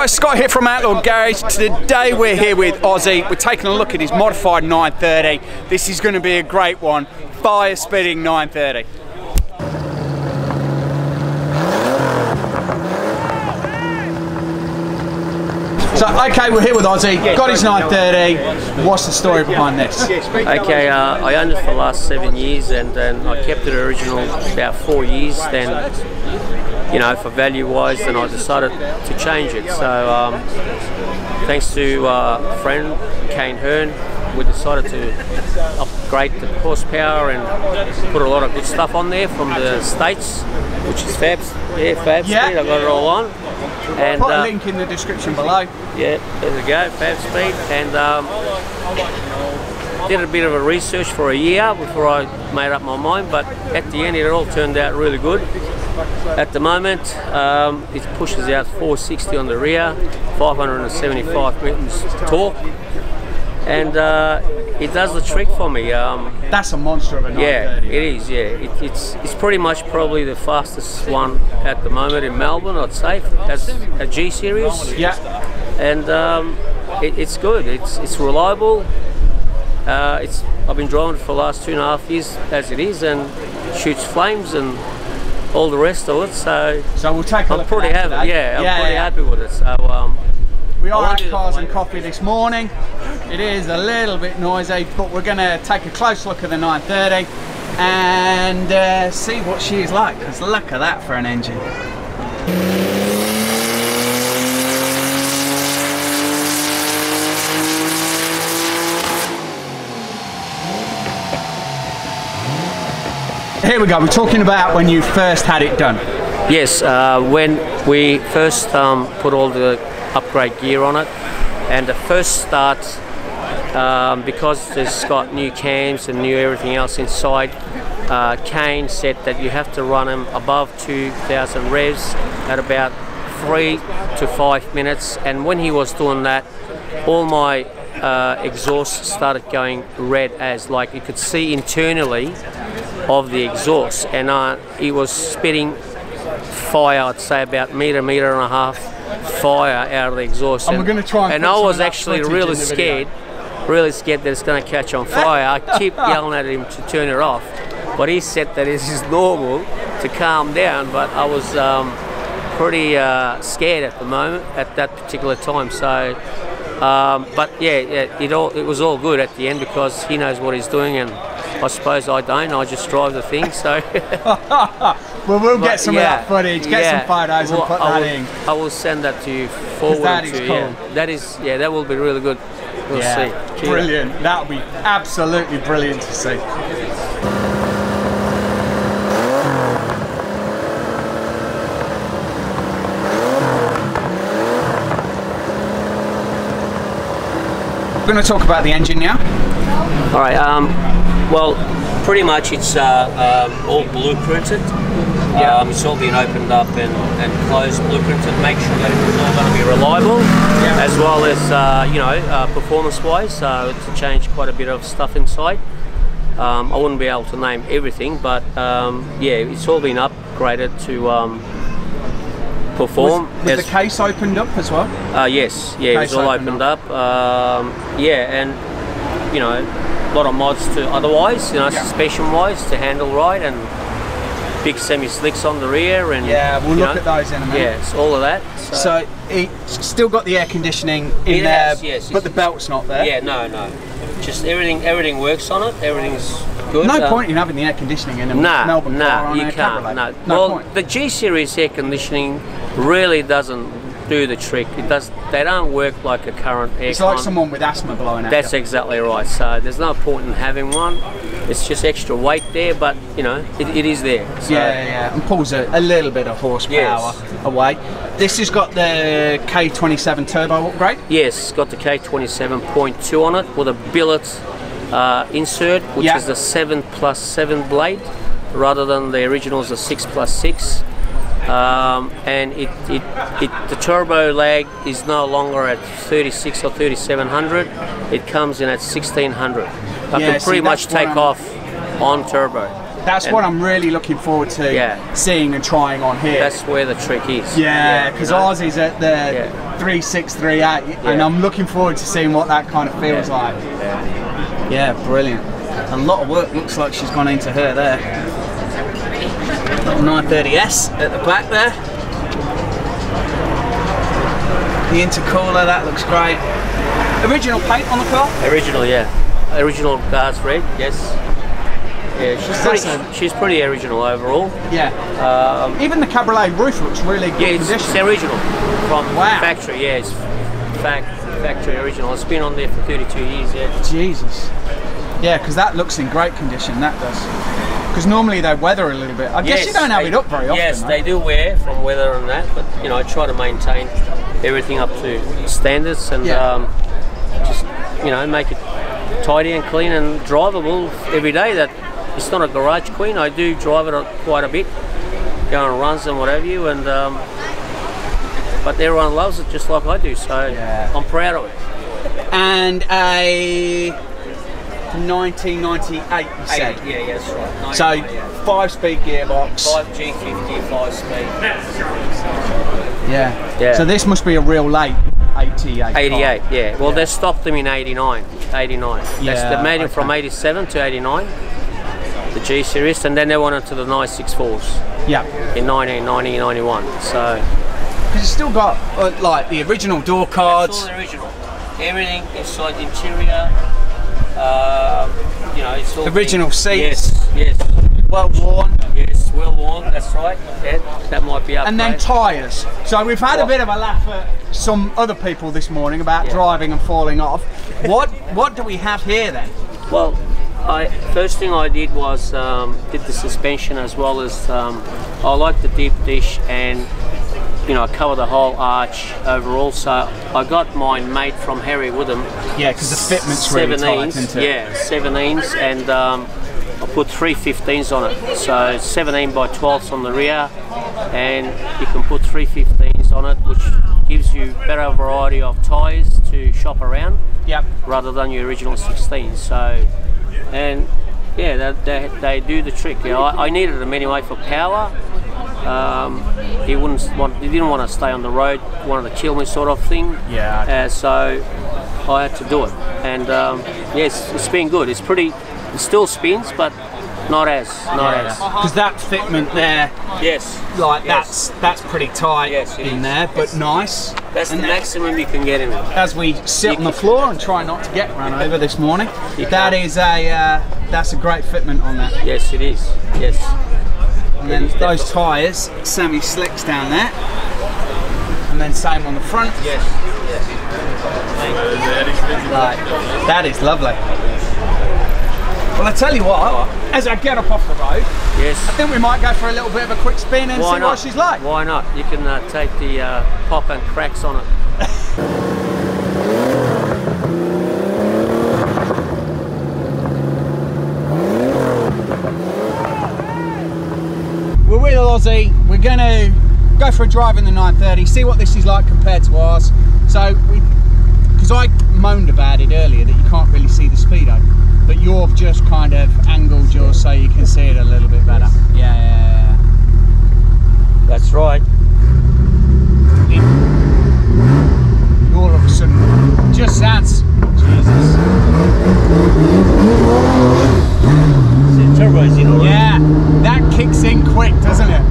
guys, Scott here from Outlaw Garage. Today we're here with Ozzie. We're taking a look at his modified 930. This is going to be a great one. Fire spitting 930. So, okay, we're here with Ozzie. Got his 930. What's the story behind this? Okay, I owned it for the last 7 years, and then I kept it original about 4 years. Then, you know, for value-wise, then I decided to change it. So, thanks to a friend, Kane Hearn, we decided to upgrade the horsepower and put a lot of good stuff on there from the States, which is Fab Speed. I got it all on. And put a link in the description below. Yeah, there we go, Fab Speed. And did a bit of a research for a year before I made up my mind, but at the end it all turned out really good. At the moment, it pushes out 460 on the rear, 575 newtons torque, and it does the trick for me. That's a monster of a 930. Yeah, it is. Yeah, it's pretty much probably the fastest one at the moment in Melbourne, I'd say, as a G series. Yeah, and it's good. It's reliable. I've been driving it for the last 2.5 years as it is, and shoots flames and all the rest of it. So we'll take a look. I'm pretty happy. Yeah, I'm pretty happy with it. So we are at Cars and Coffee this morning. It is a little bit noisy, but we're going to take a close look at the 930 and see what she is like. Because look at that for an engine. Here we go, we're talking about when you first had it done. Yes, when we first put all the upgrade gear on it, and the first start, because it's got new cams and new everything else inside, Kane said that you have to run them above 2,000 revs at about 3 to 5 minutes, and when he was doing that, all my exhaust started going red, as like you could see internally of the exhaust, and it was spitting fire, I'd say about metre and a half fire out of the exhaust. And we're going to try and I was actually really scared that it's going to catch on fire. I keep yelling at him to turn it off, but he said that it is normal to calm down, but I was pretty scared at the moment, at that particular time. So but yeah, it was all good at the end, because he knows what he's doing, and I suppose I don't. I just drive the thing. So well, we'll get some of that footage, get some photos, and put that in. I will send that to you forward. That is cool. Yeah, that will be really good. We'll see. Brilliant. That will be absolutely brilliant to see. We're going to talk about the engine now. All right. Well, pretty much it's all blueprinted. It's all been opened up and closed, blueprinted. Make sure that it's all going to be reliable, as well as you know, performance-wise. To change quite a bit of stuff inside. I wouldn't be able to name everything, but yeah, it's all been upgraded to perform. Was the case opened up as well? Yes, yeah, it was all opened up. Yeah, and you know, a lot of mods to otherwise, you know, suspension-wise to handle right, and big semi-slicks on the rear, and we'll look at those in a minute. Yes, all of that. So it's still got the air conditioning in there, yes, but the belt's not there. Yeah, no, just everything works on it. Everything's good. No point in having the air conditioning in a Melbourne car on a Cabriolet. No, well, the G series air conditioning really doesn't do the trick. They don't work like a current aircon. It's like someone with asthma blowing out. That's exactly right. So there's no point in having one. It's just extra weight there, but you know, it is there. So. Yeah, and pulls a little bit of horsepower away. This has got the K27 turbo upgrade. Yes, it's got the K27.2 on it with a billet insert, which is the 7+7 blade, rather than the original's the 6+6. And the turbo lag is no longer at 36 or 3700. It comes in at 1600. I can pretty much take off on turbo. That's what I'm really looking forward to seeing and trying on here. That's where the trick is. Yeah, because Ozzie's at the 3638, and I'm looking forward to seeing what that kind of feels like. Yeah, brilliant. A lot of work looks like she's gone into her there. Little 930S at the back there. The intercooler, that looks great. Original paint on the car? Original, yeah. Original Guards red, yes. Yeah, she's pretty original overall. Yeah. Even the cabriolet roof looks really good condition. It's original from factory. Yeah, it's factory original. It's been on there for 32 years. Yeah. Jesus. Yeah, because that looks in great condition. That does. Because normally they weather a little bit. I guess you don't have it up very often. Yes, they do wear from weather and that, but you know, I try to maintain everything up to standards and just make it tidy and clean and drivable every day. That it's not a garage queen. I do drive it quite a bit, go on runs and whatever you, and but everyone loves it just like I do. So I'm proud of it. And a 1998, you said? Yeah, that's right. So 5-speed gearbox. 5G50, 5-speed. Yeah. So this must be a real late 88. 88, yeah. Well, they stopped them in 89. They made it from 87 to 89, the G series, and then they went into the 964s. Yeah. In 1990, 91. So. Because it's still got like the original door cards. It's all the original. Everything inside the interior. It's all original seats. Yes. Well worn. Yes, well worn. That's right. Yeah, that might be up. And then tyres. So we've had a bit of a laugh at some other people this morning about driving and falling off. What do we have here then? Well, first thing I did was did the suspension as well as I like the deep dish and cover the whole arch overall. So I got mine made from Harry Woodham. Yeah, because the fitment's really tight, isn't it? Yeah, 17s, and I put 3 15s on it. So 17 by 12s on the rear, and you can put 3 15s on it, which gives you better variety of tyres to shop around. Yep. Rather than your original 16s. So, and yeah, they do the trick. I needed them anyway for power. He didn't want to stay on the road, wanted to kill me sort of thing. Yeah. So I had to do it, and yes, it's been good. It still spins, but not as. Because that fitment there, that's pretty tight in there, but nice. That's the maximum you can get in it. As we sit on the floor and try not to get run over this morning, that's a great fitment on that. Yes, it is. Yes. And then those tyres, semi-slicks down there, and then same on the front. Yes. That is lovely. Well, I tell you what, as I get up off the road, I think we might go for a little bit of a quick spin and see what she's like. Why not? You can take the pop and cracks on it. We're with Ozzie. We're going to go for a drive in the 930, see what this is like compared to ours. So, because I moaned about it earlier that you can't really see the speedo, but you've just kind of angled yours so you can see it a little bit better. Yeah. That's right. All of a sudden, just sounds. Jesus. Turbo's in already. Yeah, that kicks in quick, doesn't it?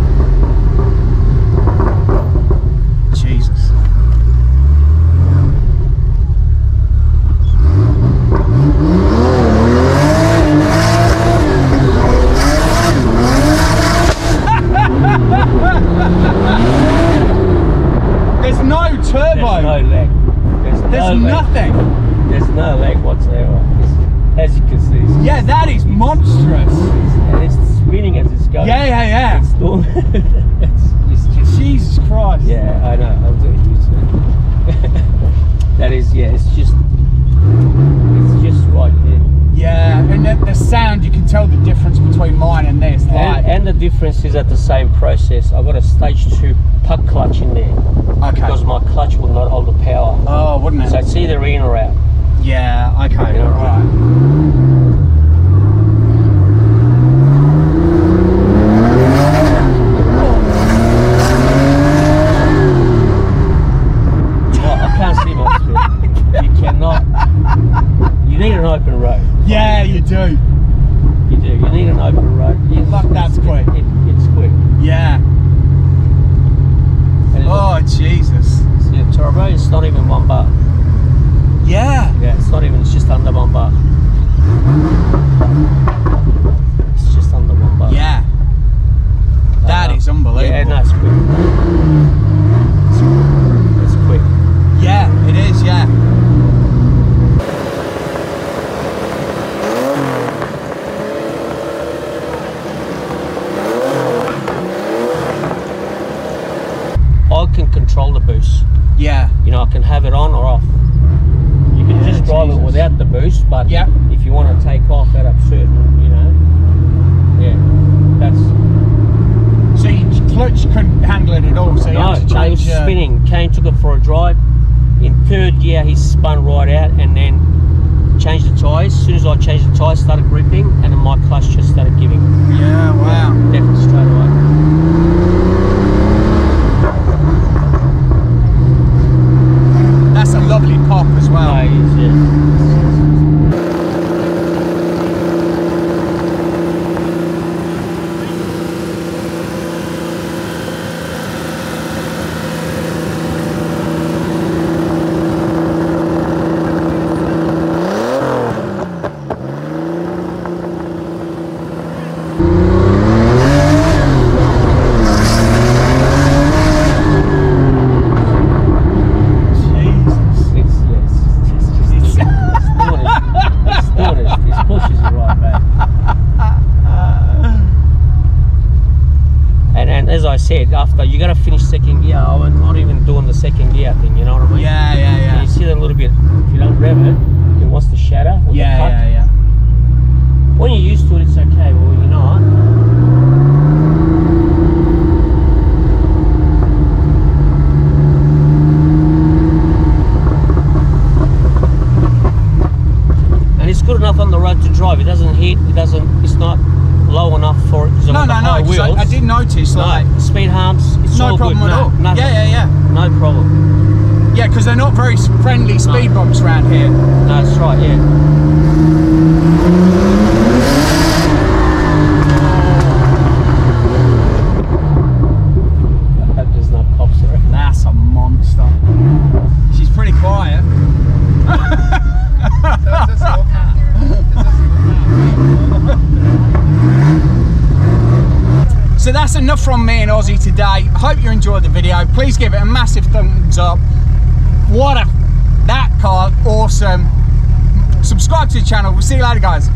Jesus. There's no turbo. There's no lag. There's nothing. There's no lag whatsoever. As you can see. Yeah, that is monstrous. And it's spinning as it's going. Yeah. It's still, it's just, Jesus Christ. Yeah, I know. I'm doing used to it. That is, it's just right there. Yeah, and the sound, you can tell the difference between mine and this. And the difference is at the same process. I've got a stage 2 puck clutch in there. Okay. Because my clutch would not hold the power. Oh, wouldn't it? So it's either in or out. Yeah, okay, alright. quick. It's quick. Yeah. Oh, Jesus. See the turbo? It's not even 1 bar. Yeah. Yeah, it's not even, it's just under 1 bar. It's just under 1 bar. Yeah. That is unbelievable. Yeah, no, it's quick. It's quick. Yeah, it is, yeah. I can control the boost. Yeah. You know, I can have it on or off. You can just drive it without the boost, but if you want to take off at a certain, you know, yeah, that's... So your clutch couldn't handle it at all, so you had to change... No, it was spinning. Kane took it for a drive. In 3rd gear, he spun right out and then changed the tyres. As soon as I changed the tyres, started gripping, and then my clutch just started giving. Yeah, wow. Definitely straight away. That's a lovely pop as well. No, it is, yeah. As I said, after you got to finish 2nd gear, I'm not even doing the 2nd gear thing, you know what I mean? Yeah, yeah, yeah. You see that a little bit, if you don't rev it, it wants to shatter with the cut. Yeah, yeah. When you're used to it, it's okay, but when you're not, and it's good enough on the road to drive. It doesn't hit, it's not low enough for it. No, I did notice, like... speed humps, it's no all problem good. at all. Nothing. Yeah. No problem. Yeah, because they're not very friendly speed bumps around here. No, that's right, yeah. I hope there's no cops around. That's a monster. She's pretty quiet. So that's enough from me and Ozzie today. Hope you enjoyed the video. Please give it a massive thumbs up. That car, awesome. Subscribe to the channel. We'll see you later, guys.